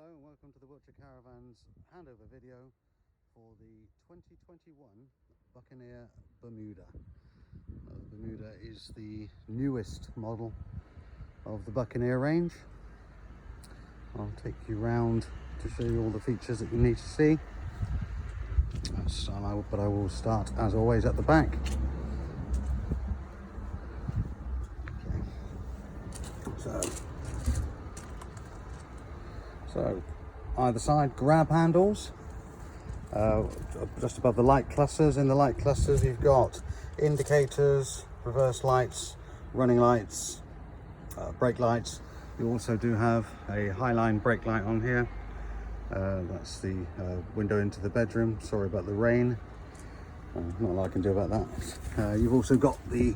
Hello and welcome to the Wiltshire Caravan's handover video for the 2021 Buccaneer Bermuda. Bermuda is the newest model of the Buccaneer range. I'll take you round to show you all the features that you need to see. But I will start as always at the back. Okay. So either side grab handles, just above the light clusters. In the light clusters you've got indicators, reverse lights, running lights, brake lights. You also do have a highline brake light on here. That's the window into the bedroom. Sorry about the rain, not a lot I can do about that. You've also got the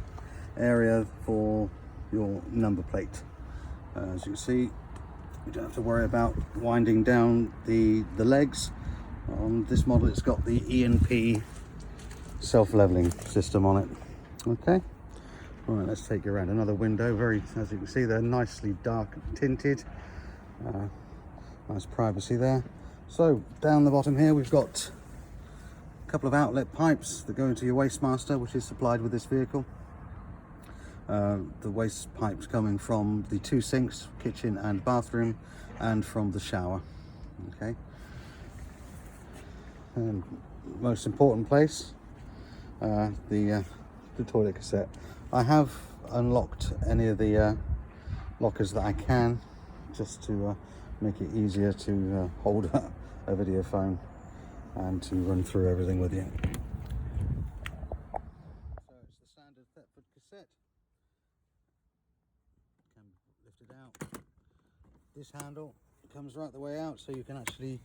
area for your number plate. As you can see, you don't have to worry about winding down the legs. On this model it's got the E&P self-leveling system on it. Okay, all right, let's take you around. Another window, as you can see, they're nicely dark tinted. Nice privacy there. So down the bottom here we've got a couple of outlet pipes that go into your Wastemaster, which is supplied with this vehicle. The waste pipes coming from the two sinks, kitchen and bathroom, and from the shower. Okay. And most important place, the toilet cassette. I have unlocked any of the lockers that I can, just to make it easier to hold a video phone and to run through everything with you. So it's the standard Thetford cassette. Can lift it out. This handle comes right the way out, so you can actually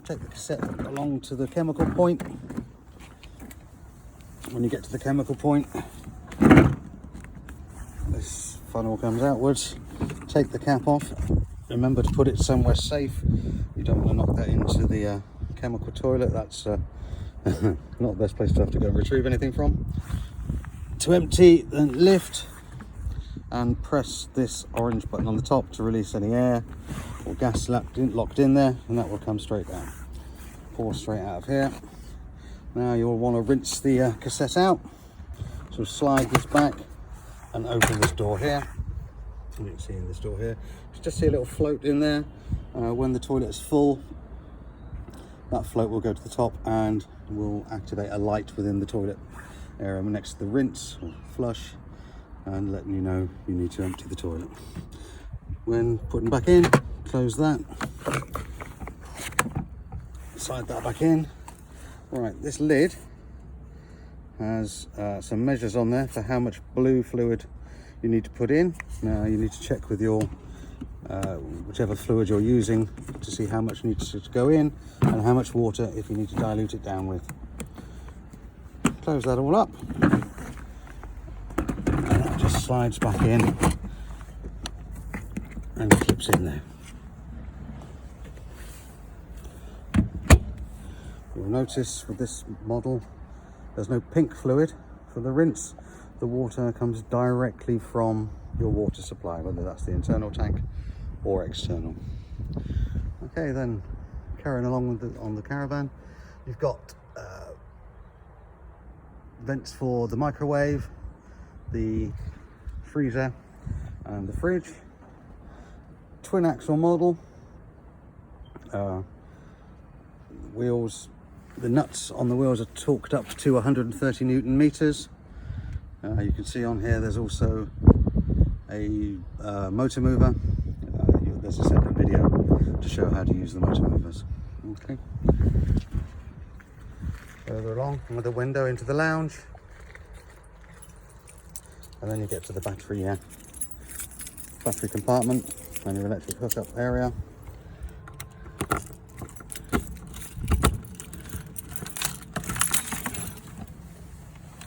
take the cassette along to the chemical point. When you get to the chemical point, this funnel comes outwards. Take the cap off. Remember to put it somewhere safe. You don't want to knock that into the chemical toilet. That's not the best place to have to go and retrieve anything from. To empty, then lift and press this orange button on the top to release any air or gas locked in there, and that will come straight down. Pour straight out of here. Now you'll want to rinse the cassette out. So slide this back and open this door here. You can see in this door here, you just see a little float in there. When the toilet is full, that float will go to the top and will activate a light within the toilet area next to the rinse or flush, and letting you know you need to empty the toilet. When putting back in, close that, slide that back in. Right, this lid has some measures on there for how much blue fluid you need to put in. Now you need to check with your whichever fluid you're using to see how much needs to go in and how much water if you need to dilute it down with. Close that all up, and that just slides back in and clips in there. You'll notice with this model there's no pink fluid for the rinse. The water comes directly from your water supply, whether that's the internal tank or external. Okay, then carrying along with on the caravan, you've got vents for the microwave, the freezer and the fridge. Twin axle model. Wheels, the nuts on the wheels are torqued up to 130 Newton meters. You can see on here there's also a motor mover. There's a separate video to show how to use the motor movers. Okay. Further along with the window into the lounge, and then you get to the battery compartment and your electric hookup area.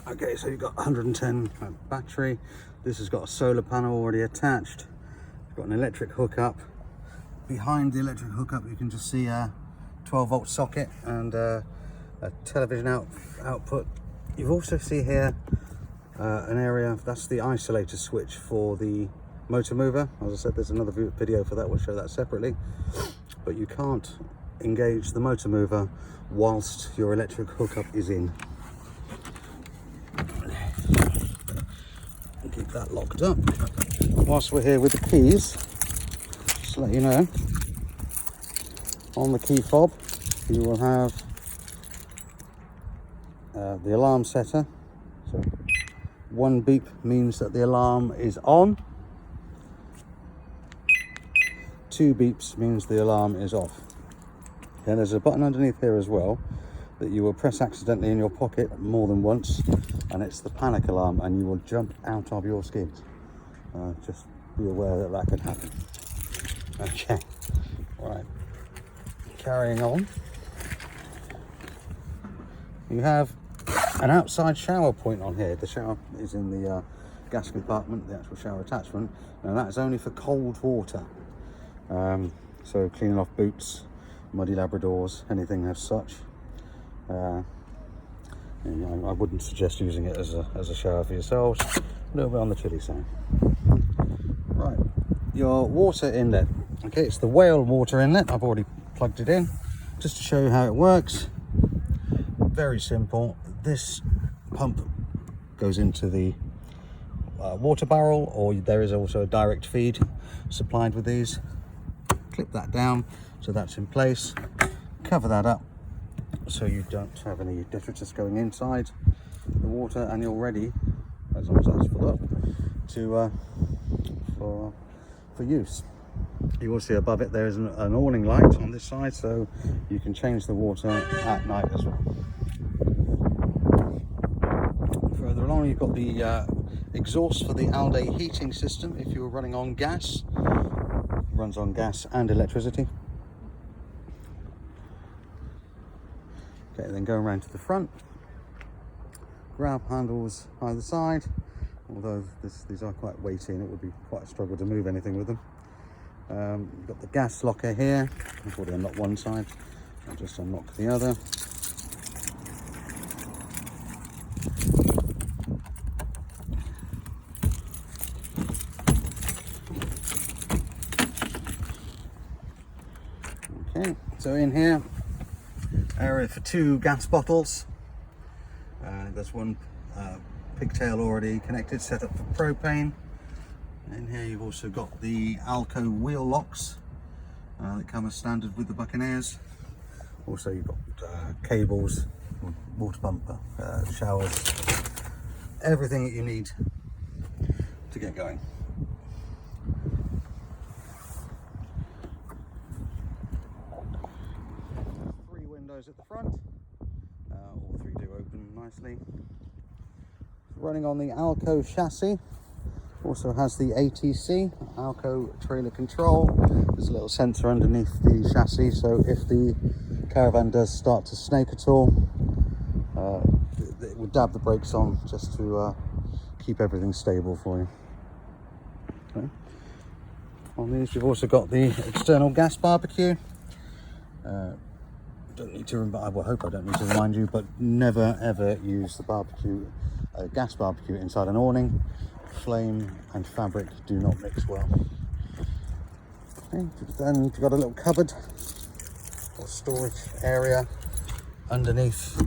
Okay, so you've got 110 battery. This has got a solar panel already attached. You've got an electric hookup. Behind the electric hookup you can just see a 12-volt socket and a television output. You also see here an area, that's the isolator switch for the motor mover. As I said, there's another video for that, we'll show that separately. But you can't engage the motor mover whilst your electric hookup is in. And keep that locked up. Whilst we're here with the keys, just to let you know, on the key fob you will have the alarm setter. So one beep means that the alarm is on, 2 beeps means the alarm is off. And there's a button underneath here as well that you will press accidentally in your pocket more than once, and it's the panic alarm, and you will jump out of your skins. Just be aware that that can happen. Okay, right, carrying on. You have an outside shower point on here. The shower is in the gas compartment, the actual shower attachment. Now that is only for cold water. So cleaning off boots, muddy Labradors, anything as such. I wouldn't suggest using it as a shower for yourselves. A little bit on the chilly side. Right, your water inlet. Okay, it's the whale water inlet. I've already plugged it in just to show you how it works. Very simple. This pump goes into the water barrel, or there is also a direct feed supplied with these. Clip that down so that's in place. Cover that up so you don't have any detritus going inside the water, and you're ready, as long as that's full up, to for use. You will see above it there is an awning light on this side, so you can change the water at night as well. Further along, you've got the exhaust for the Alde heating system if you were running on gas. It runs on gas and electricity. Okay, then going around to the front. Grab handles either side, although these are quite weighty and it would be quite a struggle to move anything with them. You've got the gas locker here. I've already unlocked one side, I'll just unlock the other. Okay, so in here, area for 2 gas bottles. There's one pigtail already connected, set up for propane. In here you've also got the Alco wheel locks that come as standard with the Buccaneers. Also you've got cables, water pump, showers, everything that you need to get going. At the front, all 3 do open nicely. Running on the Alco chassis, also has the ATC, Alco trailer control. There's a little sensor underneath the chassis, so if the caravan does start to snake at all, it will dab the brakes on just to keep everything stable for you. Okay. On these you've also got the external gas barbecue. Don't need to, I hope I don't need to remind you, but never ever use the barbecue, gas barbecue inside an awning. Flame and fabric do not mix well. Okay, then you've got a little cupboard or storage area underneath.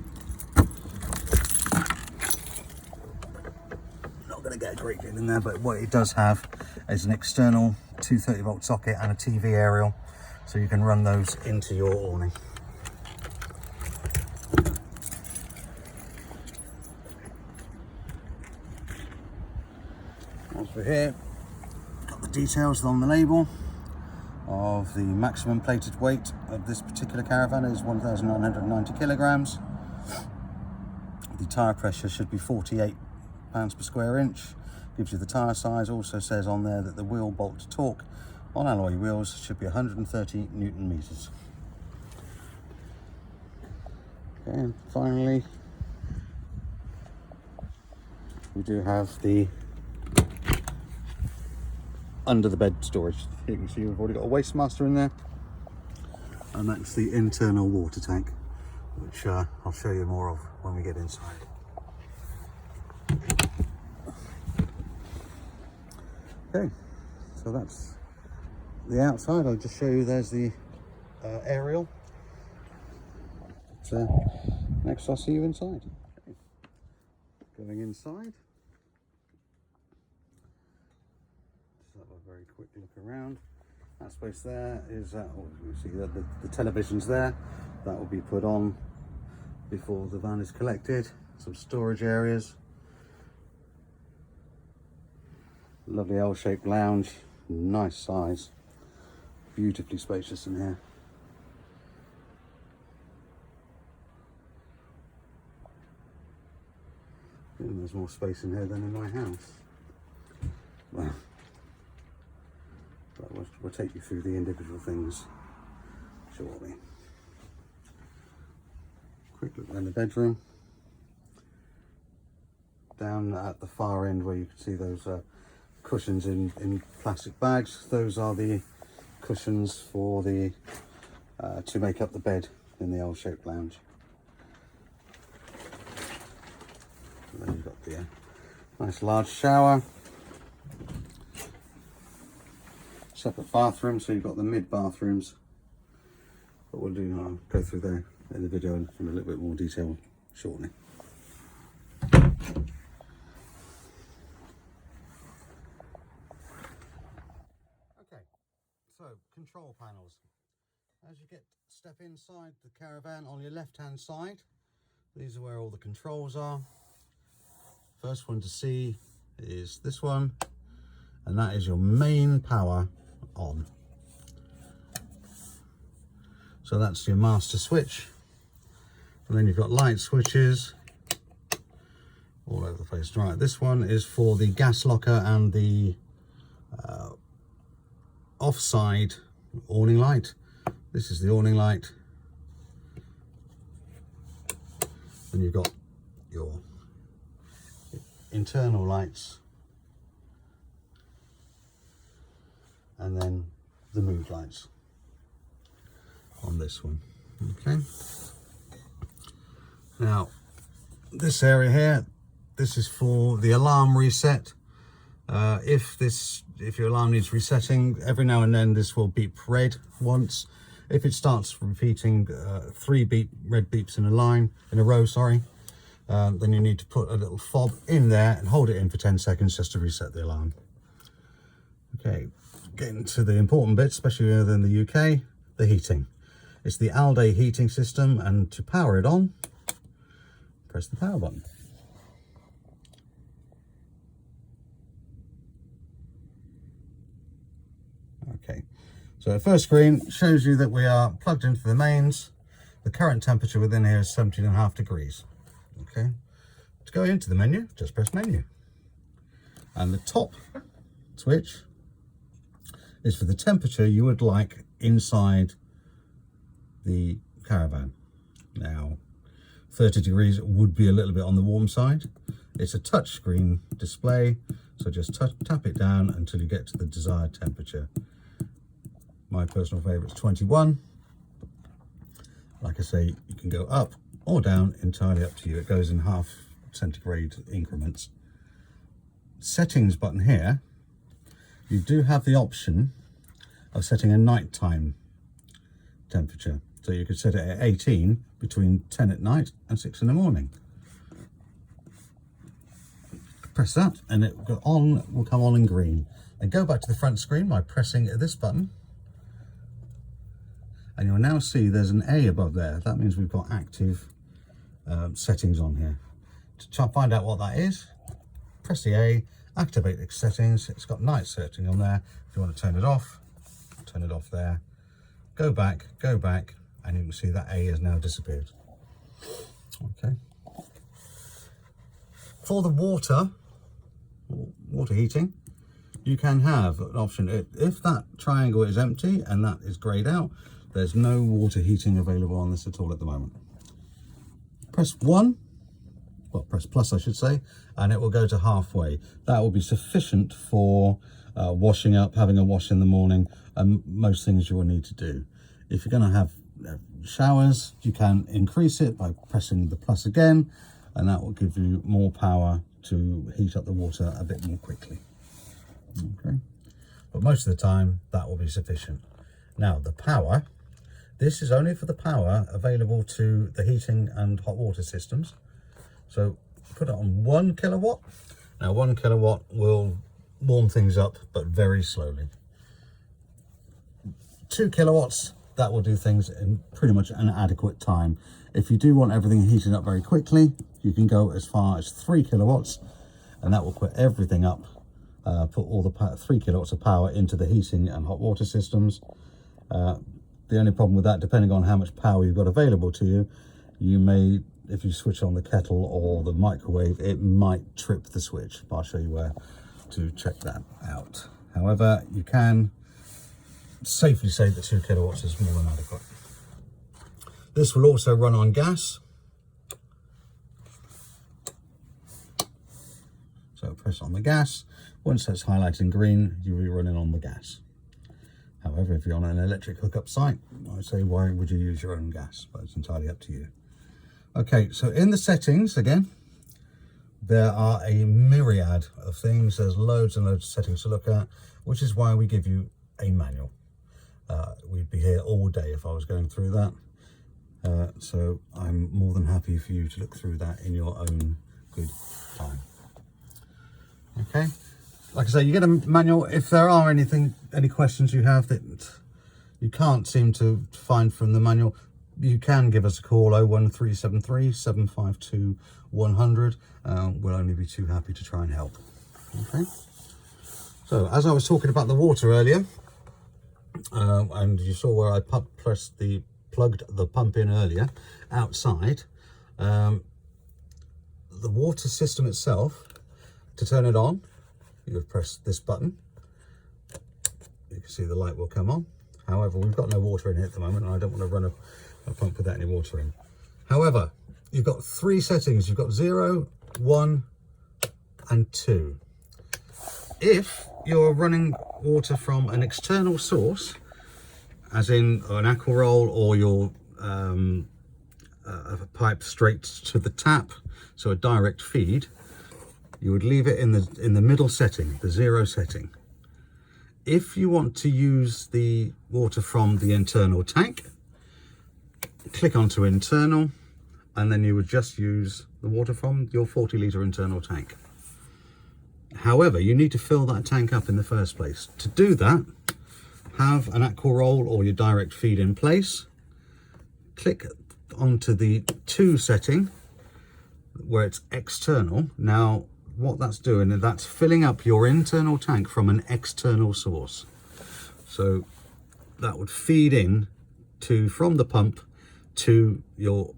Not going to get a great deal in there, but what it does have is an external 230-volt socket and a TV aerial, so you can run those into your awning. Once we're here, got the details on the label of the maximum plated weight of this particular caravan is 1,990 kilograms. The tyre pressure should be 48 pounds per square inch. Gives you the tyre size. Also says on there that the wheel bolt torque on alloy wheels should be 130 Newton meters. Okay, and finally we do have the under the bed storage. You can see we've already got a waste master in there, and that's the internal water tank, which I'll show you more of when we get inside. Okay, so that's the outside. I'll just show you, there's the aerial. So next I'll see you inside. Okay. Going inside, just have a very quick look around. That space there is, you see the television's there. That will be put on before the van is collected. Some storage areas. Lovely L-shaped lounge, nice size, beautifully spacious in here. And there's more space in here than in my house. Well, but we'll take you through the individual things shortly. Quick look around the bedroom. Down at the far end where you can see those cushions in plastic bags, those are the cushions for the to make up the bed in the L-shaped lounge. And then you've got the nice large shower, separate bathroom, so you've got the mid bathrooms, but we'll I'll go through there in the video in a little bit more detail shortly. Okay, so control panels. As you step inside the caravan, on your left hand side, these are where all the controls are. First one to see is this one, and that is your main power on. So that's your master switch, and then you've got light switches all over the place. Right, this one is for the gas locker and the offside awning light. This is the awning light. Then you've got your internal lights, and then the mood lights on this one. Okay, now this area here, this is for the alarm reset. If your alarm needs resetting, every now and then this will beep red once. If it starts repeating 3 red beeps in a row, then you need to put a little fob in there and hold it in for 10 seconds just to reset the alarm. Okay, getting to the important bits, especially in the UK, the heating. It's the Alde heating system, and to power it on, press the power button. Okay, so the first screen shows you that we are plugged into the mains. The current temperature within here is 17.5 degrees. Okay, to go into the menu, just press menu, and the top switch is for the temperature you would like inside the caravan. Now 30 degrees would be a little bit on the warm side. It's a touch screen display, so just tap it down until you get to the desired temperature. My personal favorite is 21. Like I say, you can go up or down, entirely up to you. It goes in half centigrade increments. Settings button here, you do have the option of setting a nighttime temperature. So you could set it at 18 between 10 at night and 6 in the morning. Press that and it will come on in green. And go back to the front screen by pressing this button. And you'll now see there's an A above there. That means we've got active settings on here. To try and find out what that is, press the A, activate the settings. It's got night setting on there. If you want to turn it off there. Go back, and you can see that A has now disappeared. Okay. For the water heating, you can have an option. If that triangle is empty and that is greyed out, there's no water heating available on this at all at the moment. Press 1, well, press plus I should say, and it will go to halfway. That will be sufficient for washing up, having a wash in the morning, and most things you will need to do. If you're going to have showers, you can increase it by pressing the plus again, and that will give you more power to heat up the water a bit more quickly. Okay, but most of the time that will be sufficient. Now the power, this is only for the power available to the heating and hot water systems. So put it on 1 kilowatt. Now 1 kilowatt will warm things up, but very slowly. 2 kilowatts, that will do things in pretty much an adequate time. If you do want everything heated up very quickly, you can go as far as 3 kilowatts, and that will put everything up, put all the 3 kilowatts of power into the heating and hot water systems. The only problem with that, depending on how much power you've got available to you, you may, if you switch on the kettle or the microwave, it might trip the switch. I'll show you where to check that out. However, you can safely say that 2 kilowatts is more than adequate. This will also run on gas. So press on the gas. Once that's highlighted in green, you'll be running on the gas. However, if you're on an electric hookup site, I say, why would you use your own gas? But it's entirely up to you. Okay, so in the settings, again, there are a myriad of things. There's loads and loads of settings to look at, which is why we give you a manual. We'd be here all day if I was going through that. So I'm more than happy for you to look through that in your own good time. Okay, like I say, you get a manual. If there are any questions you have that you can't seem to find from the manual, you can give us a call, 01373 752 100. We'll only be too happy to try and help. Okay, so as I was talking about the water earlier, and you saw where I plugged the pump in earlier outside, the water system itself, to turn it on, you would press this button. You can see the light will come on. However, we've got no water in here at the moment, and I don't want to run a pump without any water in. However, you've got 3 settings. You've got 0, 1 and 2. If you're running water from an external source, as in an aqua roll or your a pipe straight to the tap, so a direct feed, you would leave it in the middle setting, the 0 setting. If you want to use the water from the internal tank, click onto internal, and then you would just use the water from your 40-litre internal tank. However, you need to fill that tank up in the first place. To do that, have an aqua roll or your direct feed in place. Click onto the 2 setting where it's external. Now, what that's doing is that's filling up your internal tank from an external source. So that would feed in from the pump to your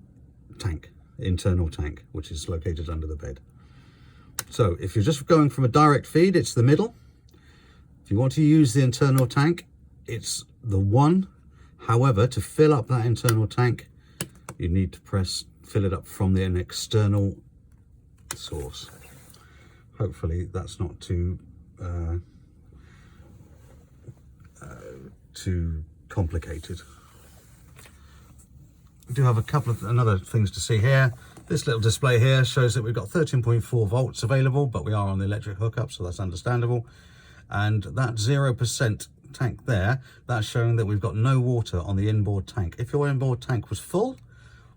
tank, internal tank, which is located under the bed. So if you're just going from a direct feed, it's the middle. If you want to use the internal tank, it's the 1. However, to fill up that internal tank, you need to fill it up from an external source. Hopefully that's not too complicated. We do have a couple of other things to see here. This little display here shows that we've got 13.4 volts available, but we are on the electric hookup, so that's understandable. And that 0% tank there, that's showing that we've got no water on the inboard tank. If your inboard tank was full,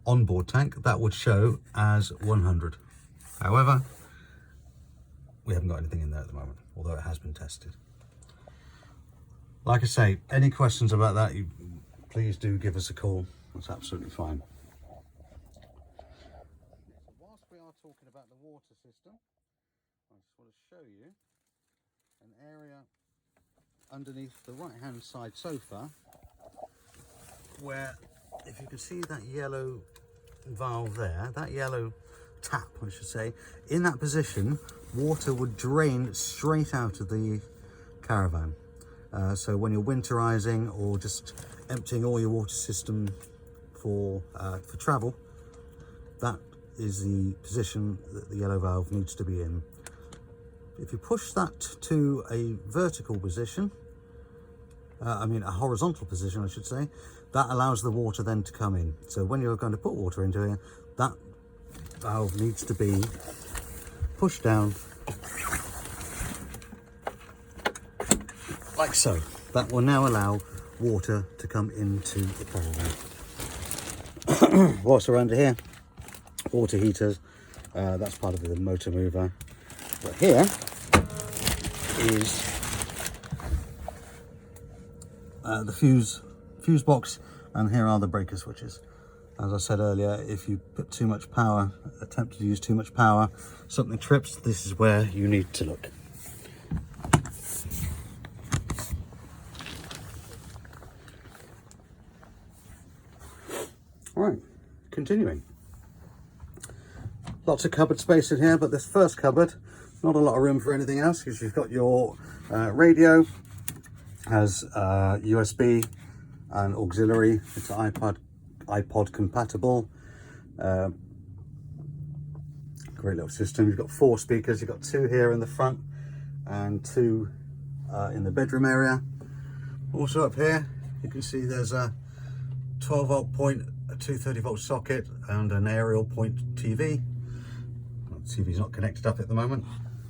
onboard tank, that would show as 100. However, we haven't got anything in there at the moment, although it has been tested. Like I say, any questions about that, please do give us a call. That's absolutely fine. Whilst we are talking about the water system, I just want to show you an area underneath the right-hand side sofa where, if you can see that yellow valve there, that yellow tap, I should say, in that position, water would drain straight out of the caravan. So when you're winterizing or just emptying all your water system for travel, that is the position that the yellow valve needs to be in. If you push that to a vertical position, a horizontal position I should say, that allows the water then to come in. So when you're going to put water into here, that valve needs to be pushed down like so. That will now allow water to come into the caravan. Whilst we're under here, water heaters, that's part of the motor mover. But here is the fuse box, and here are the breaker switches. As I said earlier, if you put too much power, attempt to use too much power, something trips, this is where you need to look. Right, continuing. Lots of cupboard space in here, but this first cupboard, not a lot of room for anything else, because you've got your radio, has USB and auxiliary. It's iPod compatible. Great little system. You've got 4 speakers. You've got 2 here in the front and 2 in the bedroom area. Also up here, you can see there's a 12-volt point, a 230-volt socket, and an aerial point TV. Well, the TV's not connected up at the moment,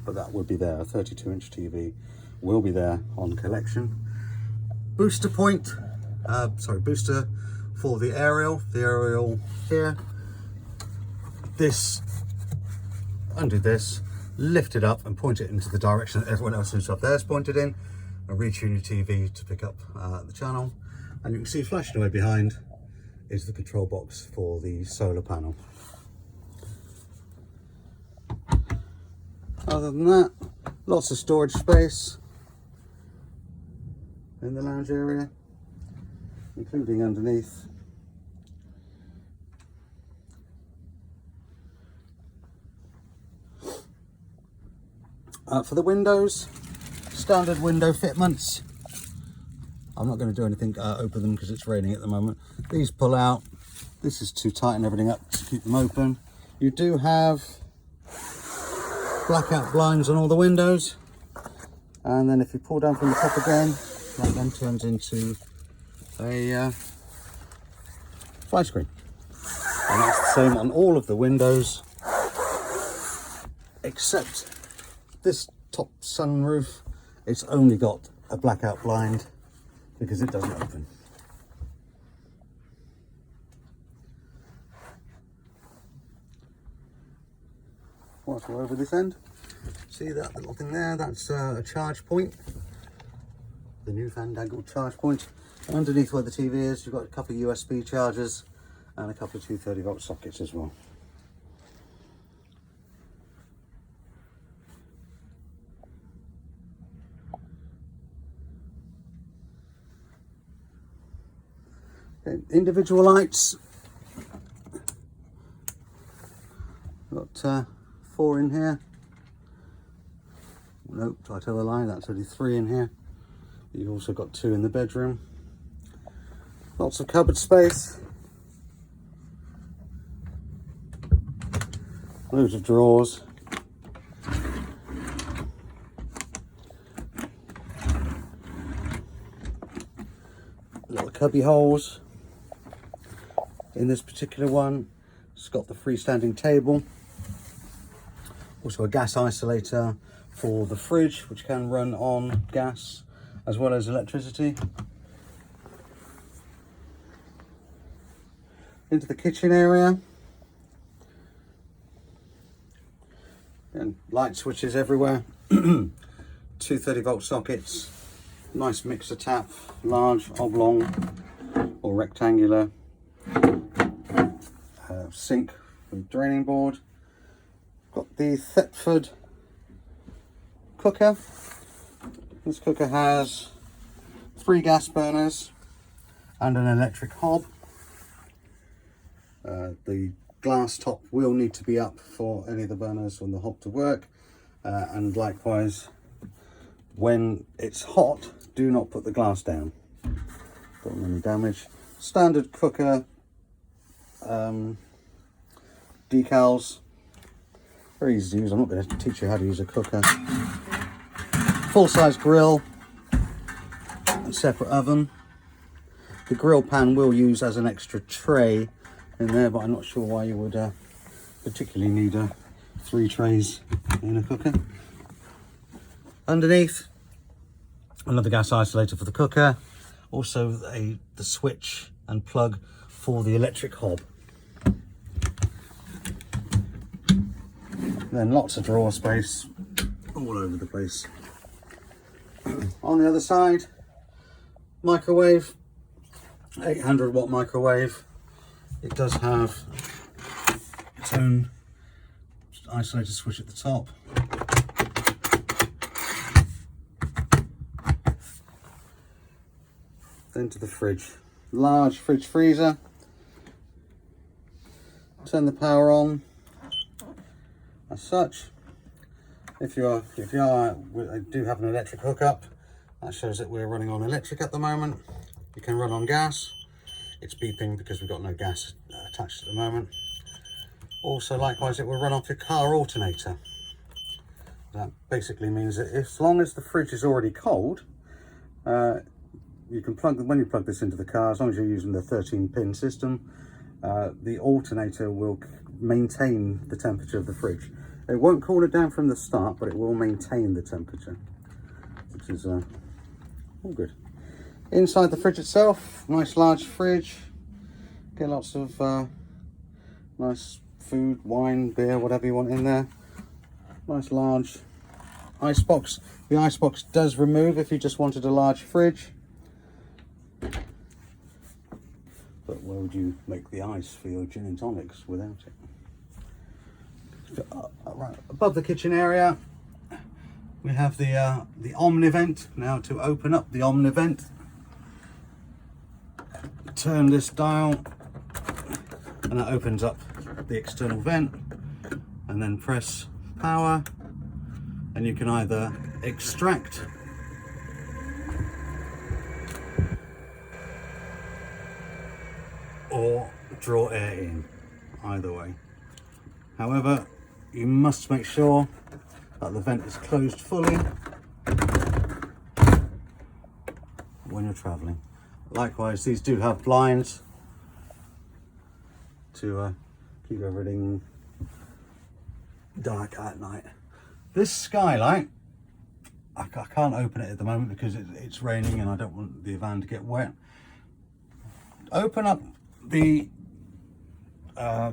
but that would be there. A 32-inch TV will be there on collection. Booster point, booster for the aerial here. Undo this, lift it up and point it into the direction that everyone else who's up there is pointed in, and retune your TV to pick up the channel. And you can see flashing away behind is the control box for the solar panel. Other than that, lots of storage space in the lounge area, including underneath. For the windows, standard window fitments. I'm not going to do anything, open them because it's raining at the moment. These pull out. This is to tighten everything up to keep them open. You do have blackout blinds on all the windows. And then if you pull down from the top again, that then turns into a fly screen. And that's the same on all of the windows, except this top sunroof. It's only got a blackout blind because it doesn't open. Once we're over this end, see that little thing there? That's a charge point, the new fandangled charge point. Underneath where the TV is, you've got a couple of USB chargers and a couple of 230-volt sockets as well. Individual lights, got 4 in here. Nope, I tell a lie, that's only 3 in here. You've also got 2 in the bedroom. Lots of cupboard space, loads of drawers. Little cubby holes. In this particular one, it's got the freestanding table. Also a gas isolator for the fridge, which can run on gas as well as electricity. Into the kitchen area. And light switches everywhere. 2 30-volt sockets. Nice mixer tap, large, oblong or rectangular. Sink with draining board. Got the Thetford cooker. This cooker has 3 gas burners and an electric hob. The glass top will need to be up for any of the burners on the hob to work, and likewise when it's hot, do not put the glass down. Don't want any damage. Standard cooker decals, very easy to use. I'm not going to teach you how to use a cooker. Full-size grill and separate oven. The grill pan will use as an extra tray in there, but I'm not sure why you would particularly need 3 trays in a cooker. Underneath, Another gas isolator for the cooker. Also the switch and plug for the electric hob. Then lots of drawer space all over the place. On the other side, microwave, 800-watt microwave. It does have its own isolator switch at the top. Then to the fridge. Large fridge freezer. Turn the power on as such. If you do have an electric hookup, that shows that we're running on electric at the moment. You can run on gas. It's beeping because we've got no gas attached at the moment. Also, likewise, it will run off your car alternator. That basically means that as long as the fridge is already cold, you can when you plug this into the car, as long as you're using the 13-pin system, the alternator will maintain the temperature of the fridge. It won't cool it down from the start, but it will maintain the temperature, which is all good. Inside the fridge itself, nice large fridge. Get lots of nice food, wine, beer, whatever you want in there. Nice large ice box. The ice box does remove if you just wanted a large fridge. But where would you make the ice for your gin and tonics without it? Right above the kitchen area, we have the Omnivent. Now to open up the Omnivent, turn this dial, and that opens up the external vent, and then press power, and you can either extract or draw air in, either way. However, you must make sure that the vent is closed fully when you're traveling. Likewise, these do have blinds to keep everything dark at night. This skylight, I can't open it at the moment because it's raining and I don't want the van to get wet. Open up the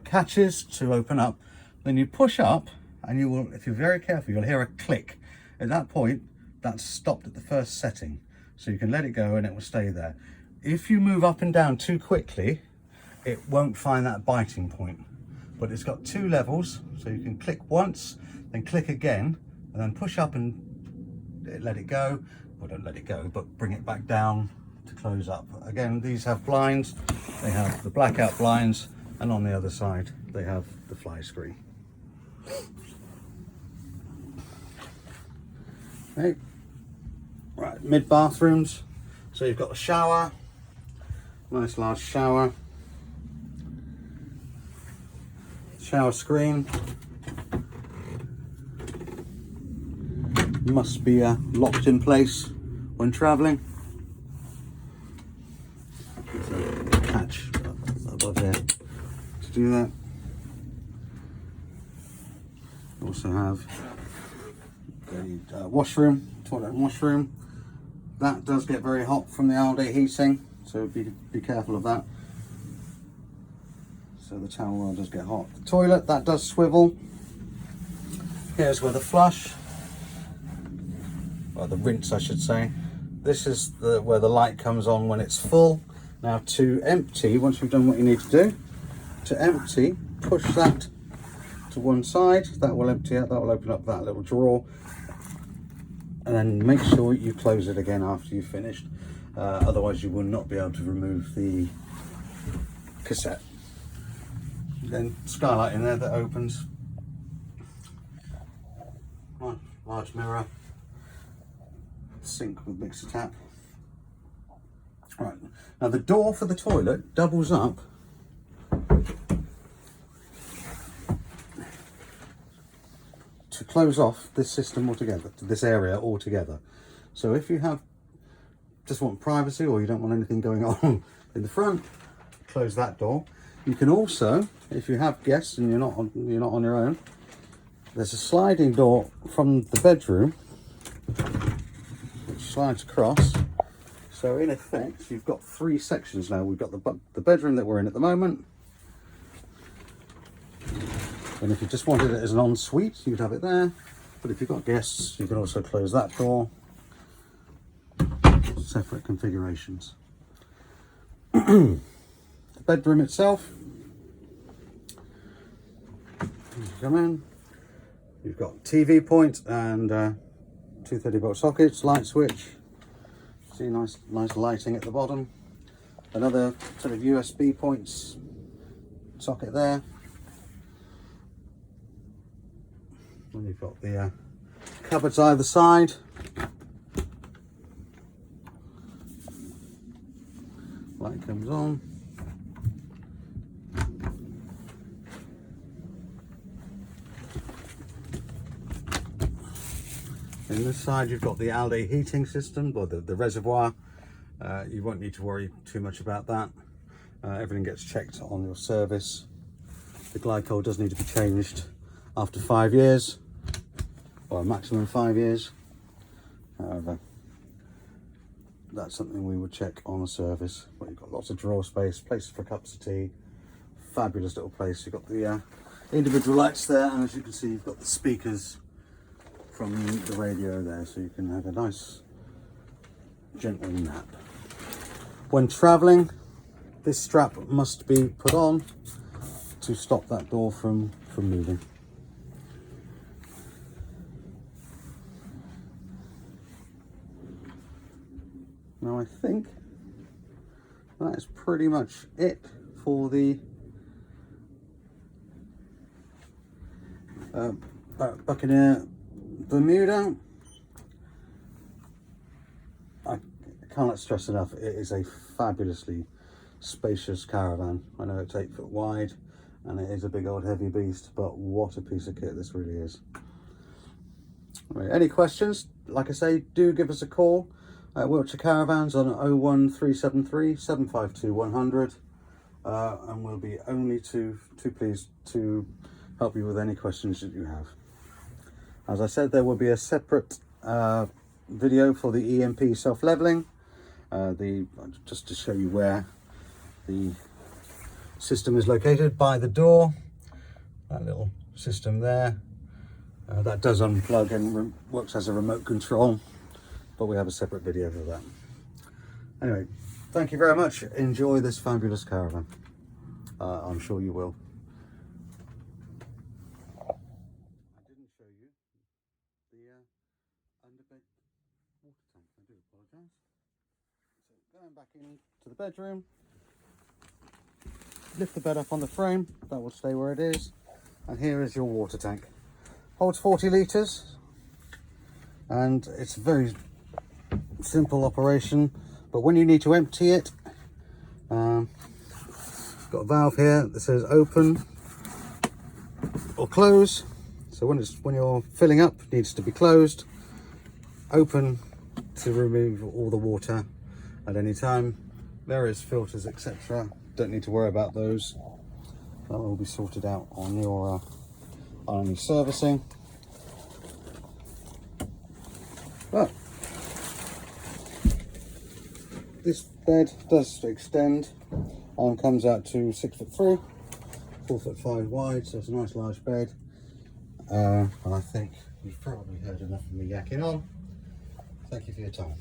catches to open up, then you push up, and you will, if you're very careful, you'll hear a click. At that point, that's stopped at the first setting, so you can let it go and it will stay there. If you move up and down too quickly, it won't find that biting point. But it's got 2 levels, so you can click once, then click again, and then push up and let it go. Well, don't let it go, but bring it back down to close up. Again, these have blinds. They have the blackout blinds, and on the other side, they have the fly screen. Okay. Right, mid bathrooms. So you've got a shower, nice large shower, shower screen. Must be locked in place when traveling. Catch above there to do that. Also have the washroom, toilet and washroom. That does get very hot from the Alde heating, so be careful of that. So the towel roll does get hot. The toilet, that does swivel. Here's where the flush, or the rinse I should say. This is where the light comes on when it's full. Now to empty, once you've done what you need to do, to empty, push that to one side, that will empty out, that will open up that little drawer, and then make sure you close it again after you've finished, otherwise you will not be able to remove the cassette. Then skylight in there that opens, large mirror, sink with mixer tap. Right, now the door for the toilet doubles up to close off this system altogether, to this area altogether. So if you just want privacy, or you don't want anything going on in the front, close that door. You can also, if you have guests and you're not on your own, there's a sliding door from the bedroom which slides across. So in effect, you've got three sections now. We've got the bedroom that we're in at the moment. And if you just wanted it as an ensuite, you'd have it there. But if you've got guests, you can also close that door. Separate configurations. The bedroom itself. Come in. You've got TV point and 230-volt sockets, light switch. See, nice lighting at the bottom. Another sort of USB points socket there. And you've got the cupboards either side. Light comes on. In this side you've got the Alde heating system, or the reservoir. You won't need to worry too much about that. Everything gets checked on your service. The glycol does need to be changed after 5 years, or a maximum 5 years. However, that's something we would check on a service. But you've got lots of drawer space, places for cups of tea. Fabulous little place. You've got the individual lights there, and as you can see, you've got the speakers from the radio there, so you can have a nice gentle nap. When traveling, this strap must be put on to stop that door from moving. Now I think that is pretty much it for the Buccaneer Bermuda. I cannot stress enough, it is a fabulously spacious caravan. I know it's 8 foot wide and it is a big old heavy beast, but what a piece of kit this really is. Right, any questions, like I say, do give us a call at Wiltshire Caravans on 01373 752 100, and we'll be only too pleased to help you with any questions that you have. As I said, there will be a separate video for the EMP self-leveling, just to show you where the system is located by the door. That little system there, that does unplug and works as a remote control, but we have a separate video for that. Anyway, thank you very much. Enjoy this fabulous caravan. I'm sure you will. I didn't show you the underbed water tank. I do apologise. So going back into the bedroom, lift the bed up on the frame, that will stay where it is, and here is your water tank. Holds 40 litres, and it's a very simple operation, but when you need to empty it, got a valve here that says open or close. So when you're filling up, it needs to be closed. Open to remove all the water at any time. Various filters, etc. Don't need to worry about those. That will be sorted out on your on any servicing. But this bed does extend and comes out to 6'3", 4'5" wide, so it's a nice large bed. And I think you've probably heard enough of me yakking on. Thank you for your time.